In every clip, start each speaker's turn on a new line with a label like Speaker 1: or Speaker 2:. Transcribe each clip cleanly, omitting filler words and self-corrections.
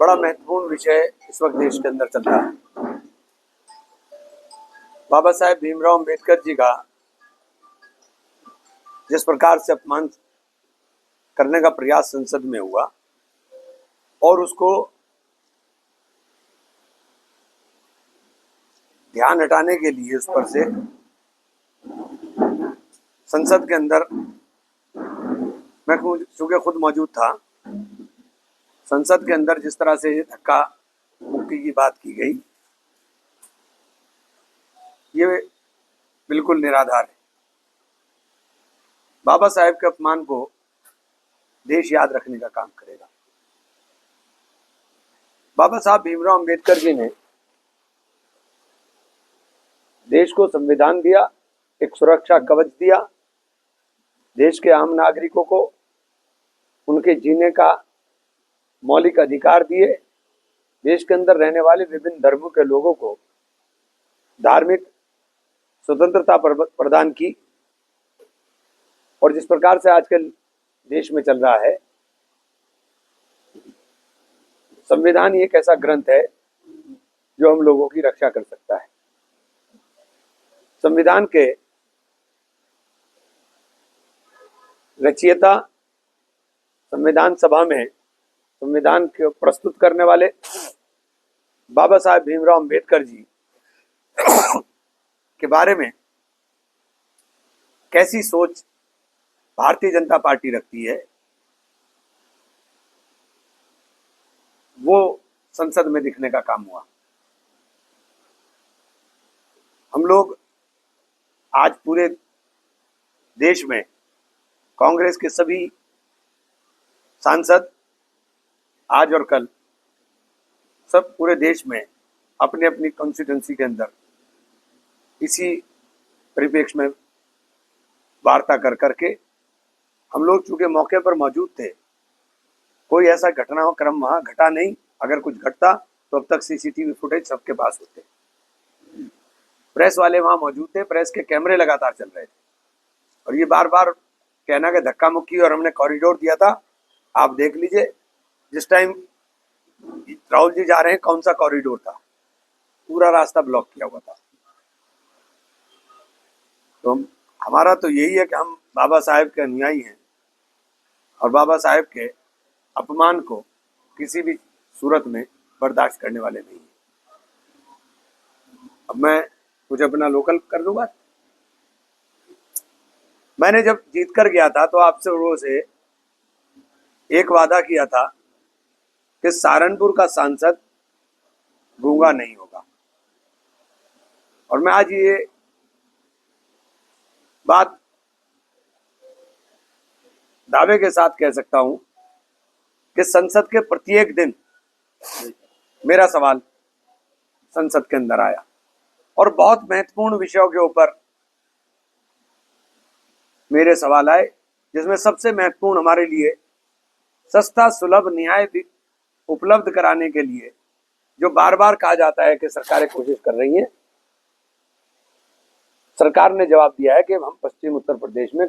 Speaker 1: बड़ा महत्वपूर्ण विषय इस वक्त देश के अंदर चल रहा है। बाबा साहेब भीमराव अम्बेडकर जी का जिस प्रकार से अपमान करने का प्रयास संसद में हुआ और उसको ध्यान हटाने के लिए उस पर से संसद के अंदर, मैं चूंकि खुद मौजूद था, संसद के अंदर जिस तरह से धक्का मुक्की की बात की गई, ये बिल्कुल निराधार है। बाबा साहेब के अपमान को देश याद रखने का काम करेगा। बाबा साहब भीमराव अम्बेडकर जी ने देश को संविधान दिया, एक सुरक्षा कवच दिया, देश के आम नागरिकों को उनके जीने का मौलिक अधिकार दिए, देश के अंदर रहने वाले विभिन्न धर्मों के लोगों को धार्मिक स्वतंत्रता प्रदान की। और जिस प्रकार से आजकल देश में चल रहा है, संविधान एक ऐसा ग्रंथ है जो हम लोगों की रक्षा कर सकता है। संविधान के रचयिता, संविधान सभा में संविधान को प्रस्तुत करने वाले बाबा साहेब भीमराव अम्बेडकर जी के बारे में कैसी सोच भारतीय जनता पार्टी रखती है, वो संसद में दिखने का काम हुआ। हम लोग आज पूरे देश में कांग्रेस के सभी सांसद आज और कल सब पूरे देश में अपने अपनी कॉन्स्टिट्यूंसी के अंदर इसी परिप्रेक्ष्य में वार्ता कर करके हम लोग चूंकि मौके पर मौजूद थे, कोई ऐसा घटना क्रम वहां घटा नहीं। अगर कुछ घटता तो अब तक सीसीटीवी फुटेज सबके पास होते। प्रेस वाले वहां मौजूद थे, प्रेस के कैमरे लगातार चल रहे थे और ये बार बार कहना कि धक्का मुक्की और हमने कॉरिडोर दिया था। आप देख लीजिए, जिस टाइम राहुल जी जा रहे हैं, कौन सा कॉरिडोर था, पूरा रास्ता ब्लॉक किया हुआ था। तो हमारा तो यही है कि हम बाबा साहेब के अनुयायी हैं और बाबा साहेब के अपमान को किसी भी सूरत में बर्दाश्त करने वाले नहीं हैं। अब मैं कुछ अपना लोकल कर दूंगा। मैंने जब जीत कर गया था तो आपसे लोगों से एक वादा किया था कि सहारनपुर का सांसद गूंगा नहीं होगा, और मैं आज ये बात दावे के साथ कह सकता हूं कि संसद के प्रत्येक दिन मेरा सवाल संसद के अंदर आया और बहुत महत्वपूर्ण विषयों के ऊपर मेरे सवाल आए, जिसमें सबसे महत्वपूर्ण हमारे लिए सस्ता सुलभ न्याय उपलब्ध कराने के लिए जो बार बार कहा जाता है कि सरकारें कोशिश कर रही हैं। सरकार ने जवाब दिया है कि हम पश्चिम उत्तर प्रदेश में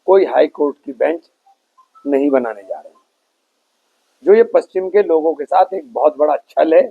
Speaker 1: कोई हाई कोर्ट की बेंच नहीं बनाने जा रहे हैं। जो ये पश्चिम के लोगों के साथ एक बहुत बड़ा छल है,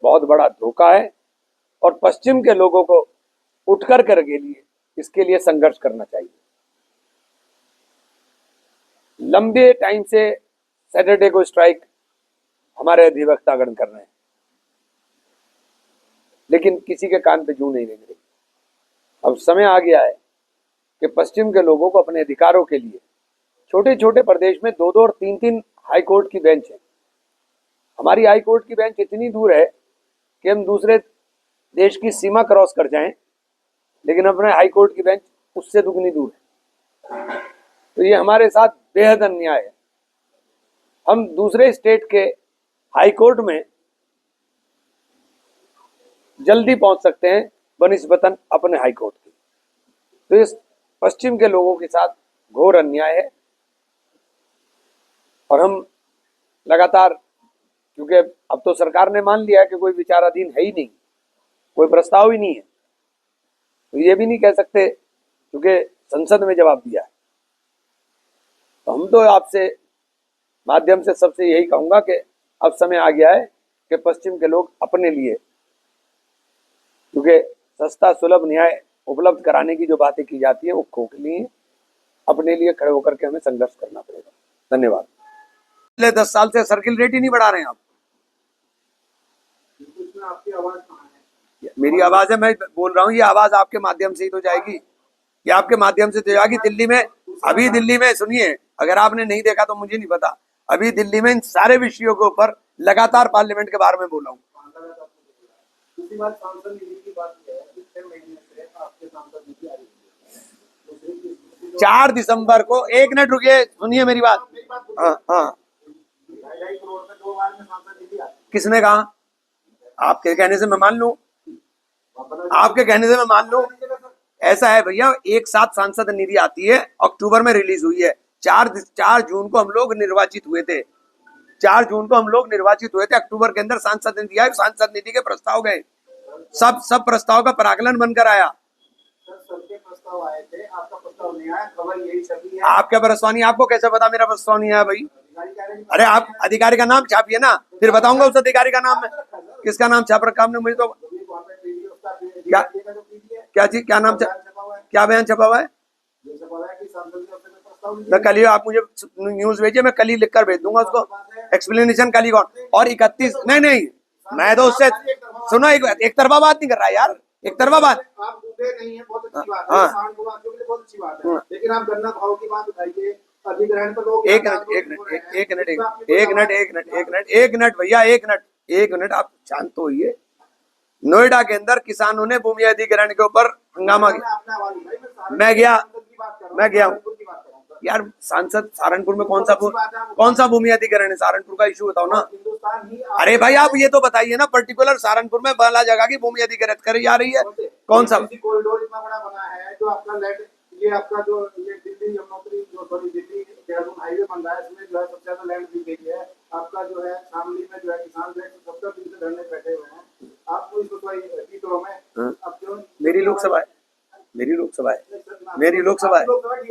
Speaker 1: बहुत बड़ा धोखा है और पश्चिम के लोगों को उठकर के लिए इसके लिए संघर्ष करना चाहिए। लंबे टाइम से सैटरडे को स्ट्राइक हमारे अधिवक्तागण कर रहे हैं, लेकिन किसी के कान पे जूं नहीं लग रही। अब समय आ गया है कि पश्चिम के लोगों को अपने अधिकारों के लिए, छोटे छोटे प्रदेश में 2-2 और 3-3 हाई कोर्ट की बेंच है। हमारी हाई कोर्ट की बेंच इतनी दूर है कि हम दूसरे देश की सीमा क्रॉस कर जाएं, लेकिन अपने हाई कोर्ट की बेंच उससे दुगनी दूर है। तो ये हमारे साथ बेहद अन्याय है। हम दूसरे स्टेट के हाई कोर्ट में जल्दी पहुंच सकते हैं बनिस्बतन अपने हाई कोर्ट की। तो इस पश्चिम के लोगों के साथ घोर अन्याय है और हम लगातार, क्योंकि अब तो सरकार ने मान लिया कि कोई विचाराधीन है ही नहीं, कोई प्रस्ताव ही नहीं है, तो ये भी नहीं कह सकते क्योंकि संसद में जवाब दिया है। तो हम तो आपसे माध्यम से सबसे यही कहूंगा कि अब समय आ गया है कि पश्चिम के लोग अपने लिए, क्योंकि सस्ता सुलभ न्याय उपलब्ध कराने की जो बातें की जाती है वो खोखली, अपने लिए खड़े होकर के हमें संघर्ष करना पड़ेगा। धन्यवाद। पिछले 10 साल से सर्किल रेट ही नहीं बढ़ा रहे हैं आप।
Speaker 2: आपकी आवाज कहाँ है?
Speaker 1: मेरी आवाज है, मैं बोल रहा हूँ, ये आवाज आपके माध्यम से ही तो जाएगी, ये आपके माध्यम से तो जाएगी। दिल्ली में, अभी दिल्ली में सुनिए, अगर आपने नहीं देखा तो मुझे नहीं पता, अभी दिल्ली में इन सारे विषयों के ऊपर लगातार पार्लियामेंट के बारे में बोला हूँ। 4 दिसंबर को, 1 मिनट रुकिए, सुनिए मेरी बात। हाँ, किसने कहा? आपके कहने से मैं मान लूं, आपके कहने से मैं मान लूं? ऐसा है भैया, एक साथ सांसद निधि आती है, अक्टूबर में रिलीज हुई है। 4 जून को हम लोग निर्वाचित हुए थे, 4 जून को हम लोग निर्वाचित हुए थे, अक्टूबर के अंदर सांसद निधि आई, सांसद निधि के प्रस्ताव गए, सब प्रस्ताव का पराकलन बनकर आया।
Speaker 2: सबके प्रस्ताव आए थे, आपका प्रस्ताव नहीं आया, खबर यही छपी है।
Speaker 1: आपका प्रस्ताव नहीं, आपको कैसे पता मेरा प्रस्ताव नहीं आया भाई? अरे आप अधिकारी का नाम छापिए ना, फिर बताऊंगा उस अधिकारी का नाम है, किसका नाम छाप रखा आपने? मुझे तो क्या चीज, क्या नाम, क्या बयान छपा हुआ है? मैं कल ही, आप मुझे न्यूज भेजिए, मैं कल ही लिख कर भेज दूंगा उसको, एक्सप्लेनेशन कल ही। और 31 नहीं, मैं तो उससे, सुनो, एक तरफा बात नहीं कर रहा है यार, एक तरफा बात
Speaker 2: नहीं है, बहुत अच्छी बात है, बहुत अच्छी बात है, लेकिन आप गन्ना भाव की बात बताइए, अधिग्रहण पर लोग
Speaker 1: एक मिनट भैया, एक मिनट, आप शांत होइए। नोएडा के अंदर किसानों ने भूमि अधिग्रहण के ऊपर हंगामा किया, मैं गया हूँ यार। सांसद सहारनपुर में कौन सा भूमि अधिग्रहण है? सहारनपुर का इशू बताओ ना। अरे भाई आप ये तो बताइए ना, पर्टिकुलर सहारनपुर में पहला जगह की भूमि अधिग्रहण करी जा रही है, कौन सा?
Speaker 2: कॉरिडोर इतना बड़ा बना है, जो आपका लैंड, ये आपका जो ये दिल्ली यमुनोत्री, जो सॉरी दिल्ली देहरादून हाईवे बन रहा है, इसमें जो है सबसे ज्यादा लैंड दी गई है। आपका जो है शामली में जो है किसान जो 70 दिन से धरने बैठे हुए हैं, आपको इसको में अब जो
Speaker 1: मेरी लोकसभा है, मेरी लोकसभा है,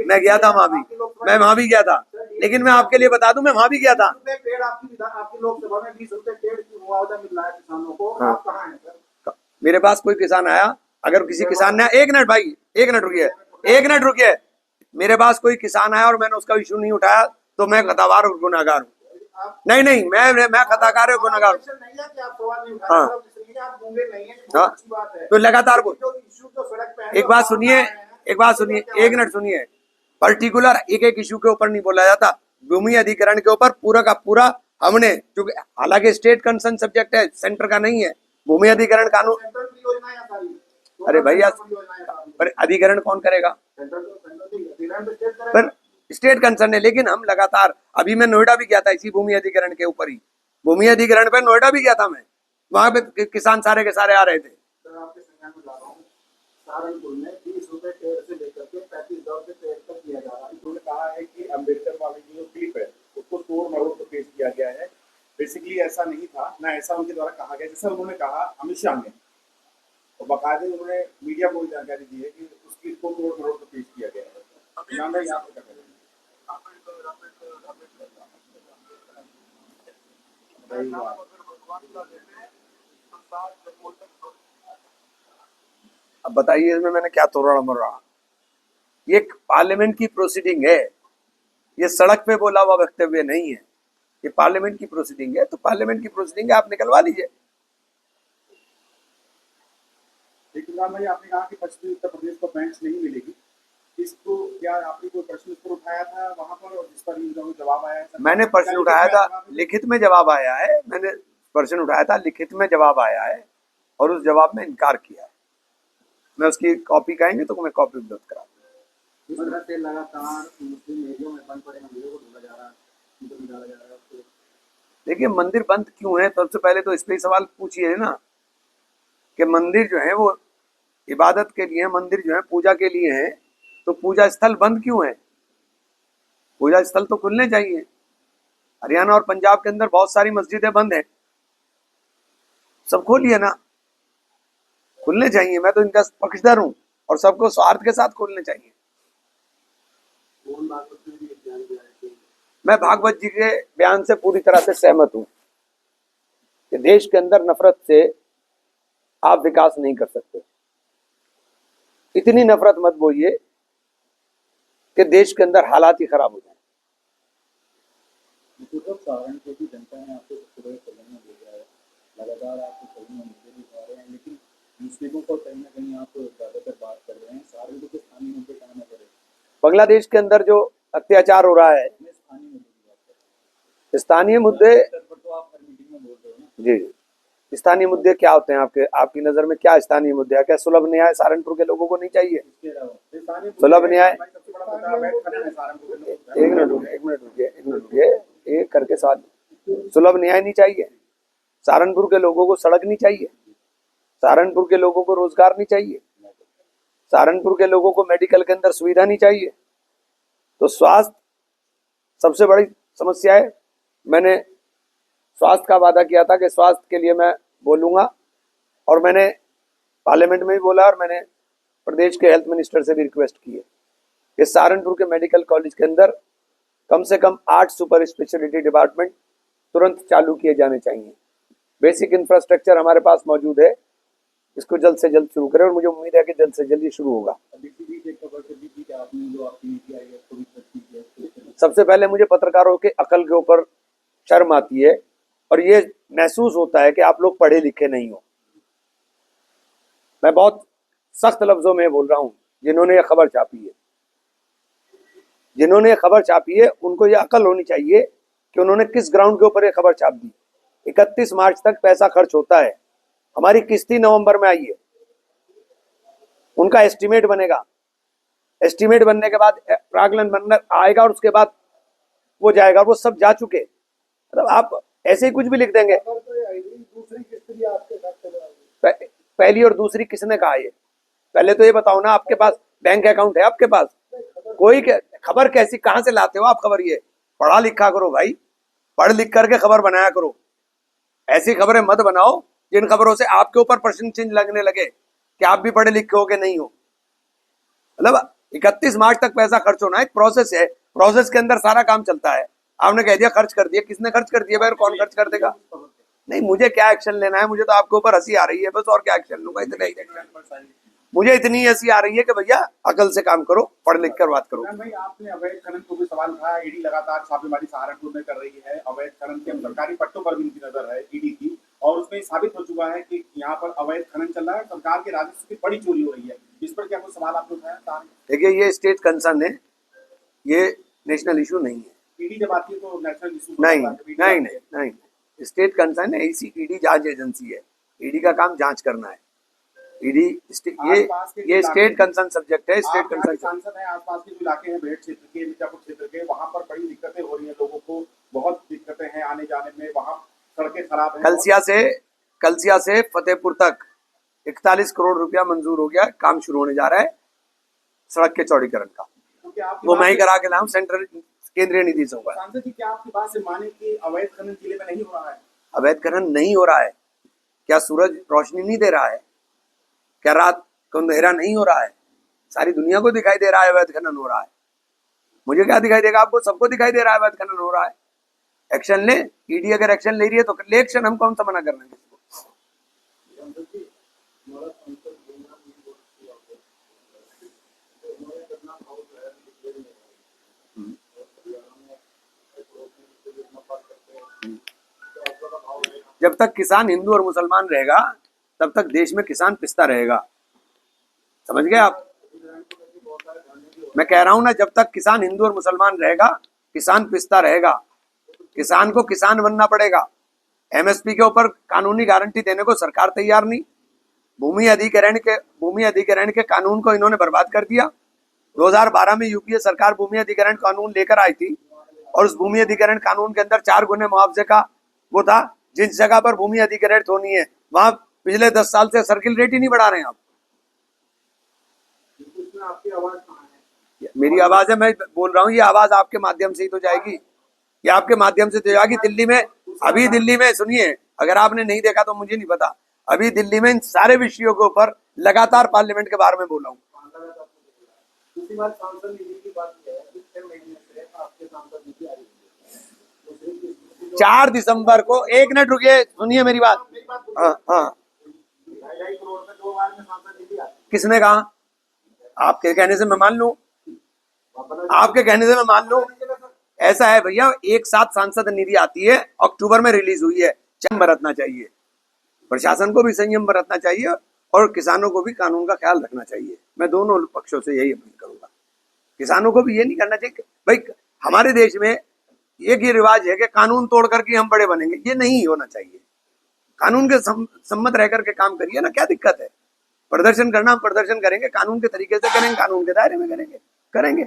Speaker 1: मैं गया था वहां भी, मैं वहां भी गया था, लेकिन मैं आपके लिए बता दूं, मैं वहां भी गया था।
Speaker 2: पेड़ आपकी लोकसभा में 20 रुपए पेड़ की मुआवजा मिल रहा है किसानों को, आप कहाँ हैं सर?
Speaker 1: मेरे पास कोई किसान आया, अगर किसी किसान ने, एक मिनट भाई, एक मिनट रुकिए, मेरे पास कोई किसान आया और मैंने उसका इशू नहीं उठाया तो मैं खतावार और गुनाहगार हूँ। नहीं, मैं खताकार और गुनाहगार हूँ। हाँ, तो लगातार एक बात सुनिए, एक मिनट सुनिए, पर्टिकुलर एक इशू के ऊपर नहीं बोला जाता, भूमि अधिग्रहण के ऊपर पूरा का पूरा हमने, क्योंकि हालांकि स्टेट कंसर्न सब्जेक्ट है, सेंटर का नहीं है, भूमि अधिग्रहण कानून। अरे भैया, पर अधिग्रहण कौन करेगा? पर स्टेट कंसर्न है, लेकिन हम लगातार, अभी मैं नोएडा भी गया था इसी भूमि अधिग्रहण के ऊपर ही, भूमि अधिग्रहण पे नोएडा भी गया था मैं, वहां पे किसान सारे के सारे आ रहे थे।
Speaker 2: सहारनपुर में 20 रुपए पेड़ से लेकर के 35,000 पेड़ तक किया जा रहा है। उन्होंने कहा है कि अम्बेडकर वाली जो क्लिप है उसको तोड़ मरोड़ कर पेश किया गया है। बेसिकली ऐसा नहीं था, ना ऐसा उनके द्वारा कहा गया, जैसा उन्होंने कहा अमित शाह ने, और बाकायदे उन्होंने मीडिया को जानकारी दी है कि उस क्लिप को तोड़ मरोड़ कर पेश किया गया है।
Speaker 1: अब बताइए इसमें मैंने क्या तोड़ा मरोड़ा? ये पार्लियामेंट की प्रोसीडिंग है, ये सड़क पे बोला हुआ वक्तव्य नहीं है, ये पार्लियामेंट की प्रोसीडिंग है, तो पार्लियामेंट की प्रोसीडिंग है, आप निकलवा लीजिए।
Speaker 2: लेकिन भाई आपने कहा कि पश्चिमी उत्तर प्रदेश को बेंच नहीं मिलेगी, इसको क्या आपने कोई प्रश्न पर उठाया था वहां पर, और जिस पर जवाब आया था?
Speaker 1: मैंने प्रश्न उठाया था, लिखित में जवाब आया है, मैंने प्रश्न उठाया था, लिखित में जवाब आया है, और उस जवाब में इनकार किया है। मैं उसकी कॉपी कहेंगे तो मैं कॉपी उपलब्ध करा
Speaker 2: दूंगा। लगातार मुस्लिम एरिया में बंद पड़े मंदिरों को ढूंढा जा रहा है,
Speaker 1: देखिए मंदिर बंद क्यों है? सबसे पहले तो इस पे सवाल पूछिए ना, कि मंदिर जो है वो इबादत के लिए, मंदिर जो है पूजा के लिए है, तो पूजा स्थल बंद क्यों है? पूजा स्थल तो खुलने चाहिए। हरियाणा और पंजाब के अंदर बहुत सारी मस्जिदें बंद हैं, सब खोलिए ना, खुलने चाहिए। मैं तो इनका पक्षधर हूँ, और सबको स्वार्थ के साथ खोलने चाहिए। मैं भागवत जी के बयान से पूरी तरह से सहमत हूँ। कि देश के अंदर नफरत से आप विकास नहीं कर सकते। इतनी नफरत मत बोइए कि देश के अंदर हालात ही खराब हो जाए।
Speaker 2: सहारनपुर की जनता ने आपको सुबह सदन में भेजा है, लगातार आपको सदन में मुद्दे दिखा रहे हैं, लेकिन मुस्लिमों पर कहीं ना कहीं आप ज्यादातर बात कर रहे हैं। सहारनपुर के स्थानीय मुद्दे कहाँ नजर है?
Speaker 1: बांग्लादेश के अंदर जो अत्याचार हो रहा है,
Speaker 2: मैं स्थानीय मुद्दे की बात कर रहा हूँ।
Speaker 1: स्थानीय मुद्दे,
Speaker 2: स्तर पर तो आप हर मीटिंग में बोल रहे हो ना।
Speaker 1: जी, स्थानीय मुद्दे क्या होते हैं आपकी नजर में? क्या स्थानीय मुद्दे हैं? क्या सुलभ न्याय सहारनपुर के लोगों को नहीं चाहिए?
Speaker 2: इसके अलावा स्थानीय
Speaker 1: सुलभ न्याय,
Speaker 2: सबसे बड़ा मुद्दा अवैध खनन है सहारनपुर के लोग।
Speaker 1: एक मिनट रुकिए, एक करके सवाल। सुलभ न्याय नहीं चाहिए? सहारनपुर के लोगों को सड़क नहीं चाहिए? सहारनपुर के लोगों को रोजगार नहीं चाहिए? सहारनपुर के लोगों को मेडिकल के अंदर सुविधा नहीं चाहिए? तो स्वास्थ्य सबसे बड़ी समस्या है। मैंने स्वास्थ्य का वादा किया था कि स्वास्थ्य के लिए मैं बोलूंगा, और मैंने पार्लियामेंट में भी बोला, और मैंने प्रदेश के हेल्थ मिनिस्टर से भी रिक्वेस्ट की है कि सहारनपुर के मेडिकल कॉलेज के अंदर कम से कम 8 सुपर स्पेशलिटी डिपार्टमेंट तुरंत चालू किए जाने चाहिए। बेसिक इंफ्रास्ट्रक्चर हमारे पास मौजूद है, इसको जल्द से जल्द शुरू करें, और मुझे उम्मीद है कि जल्द से जल्द ये शुरू होगा। सबसे पहले मुझे पत्रकारों के अकल के ऊपर शर्म आती है, और ये महसूस होता है कि आप लोग पढ़े लिखे नहीं हो। मैं बहुत सख्त लफ्जों में बोल रहा हूं, जिन्होंने ये खबर छापी है, जिन्होंने ये खबर छापी है, उनको ये अकल होनी चाहिए कि उन्होंने किस ग्राउंड के ऊपर ये खबर छाप दी। 31 मार्च तक पैसा खर्च होता है, हमारी किस्ती नवंबर में आई है, उनका एस्टीमेट बनेगा, एस्टीमेट बनने के बाद प्रागलन बनना आएगा, और उसके बाद वो जाएगा, वो सब जा चुके। मतलब आप ऐसे ही कुछ भी लिख देंगे।
Speaker 2: दूसरी किस्त भी आपके साथ
Speaker 1: पहली और दूसरी किसने कहा? ये पहले तो ये बताओ ना, आपके पास बैंक अकाउंट है? आपके पास कोई खबर कैसी, कहां से लाते हो आप खबर? ये पढ़ा लिखा करो भाई, पढ़ लिख करके खबर बनाया करो। ऐसी खबरें मत बनाओ जिन खबरों से आपके ऊपर प्रश्न चिन्ह लगने लगे कि आप भी पढ़े लिखे हो कि नहीं हो। मतलब 31 मार्च तक पैसा खर्च होना एक प्रोसेस है, प्रोसेस के अंदर सारा काम चलता है। आपने कह दिया खर्च कर दिया, किसने खर्च कर दिया भाई? कौन खर्च कर देगा? नहीं, मुझे क्या एक्शन लेना है? मुझे तो आपके ऊपर हंसी आ रही है बस, और क्या एक्शन लूंगा? इतना ही एक्शन मुझे इतनी हंसी आ रही है कि भैया अकल से काम करो, पढ़ लिख कर बात करो।
Speaker 2: भाई आपने अवैध खनन को भी सवाल उठाया, ईडी लगातार छापेमारी सहारनपुर में कर रही है, अवैध खनन के सरकारी पट्टों पर भी इनकी नजर है ईडी की, और उसमें साबित हो चुका है कि यहाँ पर अवैध खनन चल रहा है, सरकार के राजस्व की बड़ी चोरी हो रही है। इस पर क्या कोई सवाल आपने उठाया?
Speaker 1: देखिए, ये स्टेट कंसर्न है, ये नेशनल इशू नहीं है।
Speaker 2: ईडी जब आती है तो नेशनल इशू
Speaker 1: नहीं, स्टेट कंसर्न है। इसी ईडी जांच एजेंसी है, ईडी का काम जांच करना है। ईडी ये स्टेट कंसर्न सब्जेक्ट है। स्टेट कंसर्न
Speaker 2: सांसद है, आसपास के जो इलाके हैं, बेहट क्षेत्र के, मिर्जापुर क्षेत्र के, वहां पर बड़ी दिक्कतें हो रही हैं, लोगों को बहुत दिक्कतें हैं आने जाने में, वहां सड़कें खराब हैं।
Speaker 1: कलसिया से फतेहपुर तक 41 करोड़ रुपया मंजूर हो गया, काम शुरू होने जा रहा है सड़क के चौड़ीकरण का। वो मैं ही करा के लाऊं, सेंट्रल केंद्रीय निधि से होगा।
Speaker 2: सांसद जी, क्या आपकी बात से माने कि अवैध खनन जिले में नहीं हो रहा है?
Speaker 1: अवैध खनन नहीं हो रहा है? क्या सूरज रोशनी नहीं दे रहा है? क्या रात को अंधेरा नहीं हो रहा है? सारी दुनिया को दिखाई दे रहा है अवैध खनन हो रहा है। मुझे क्या दिखाई देगा? आपको सबको दिखाई दे रहा है अवैध खनन हो रहा है। एक्शन ले, ईडी अगर एक्शन ले रही है तो ले एक्शन, हम कौन सा मना कर रहे हैं किसको? जब तक किसान हिंदू और मुसलमान रहेगा तब तक देश में किसान पिसता रहेगा। समझ गए आप? मैं कह रहा हूं ना, जब तक किसान हिंदू और मुसलमान रहेगा किसान पिसता रहेगा। किसान को किसान बनना पड़ेगा। एमएसपी के ऊपर कानूनी गारंटी देने को सरकार तैयार नहीं। भूमि अधिग्रहण के कानून को इन्होंने बर्बाद कर दिया। 2012 में यूपीए सरकार भूमि अधिग्रहण कानून लेकर आई थी, और उस भूमि अधिग्रहण कानून के अंदर 4 गुने मुआवजे का वो था। जिस जगह पर भूमि अधिग्रहण होनी है वहां पिछले 10 साल से सर्किल रेट ही नहीं बढ़ा रहे हैं आप।
Speaker 2: आपकी आवाज कहाँ है?
Speaker 1: मेरी आवाज है, मैं बोल रहा हूँ, ये आवाज आपके माध्यम से ही तो जाएगी, ये आपके माध्यम से तो जाएगी। दिल्ली में, अभी दिल्ली में सुनिए, अगर आपने नहीं देखा तो मुझे नहीं पता, अभी दिल्ली में इन सारे विषयों के ऊपर लगातार पार्लियामेंट के बारे में बोला हूँ। 4 दिसंबर को, 1 मिनट रुकिए, सुनिए मेरी बात। हाँ हाँ,
Speaker 2: 2.5 करोड़ में 2 बार में सांसद निधि आती
Speaker 1: किसने कहा? आपके कहने से मैं मान लूं, आपके कहने से मैं मान लूं। ऐसा है भैया, एक साथ सांसद निधि आती है, अक्टूबर में रिलीज हुई है। संयम बरतना चाहिए, प्रशासन को भी संयम बरतना चाहिए और किसानों को भी कानून का ख्याल रखना चाहिए। मैं दोनों पक्षों से यही अपील करूंगा। किसानों को भी ये नहीं करना चाहिए कि भाई हमारे देश में एक ये रिवाज है कि कानून तोड़ करके हम बड़े बनेंगे, ये नहीं होना चाहिए। कानून के सम्मत रह करके काम करिए ना, क्या दिक्कत है? प्रदर्शन करना, हम प्रदर्शन करेंगे, कानून के तरीके से करेंगे, कानून के दायरे में करेंगे।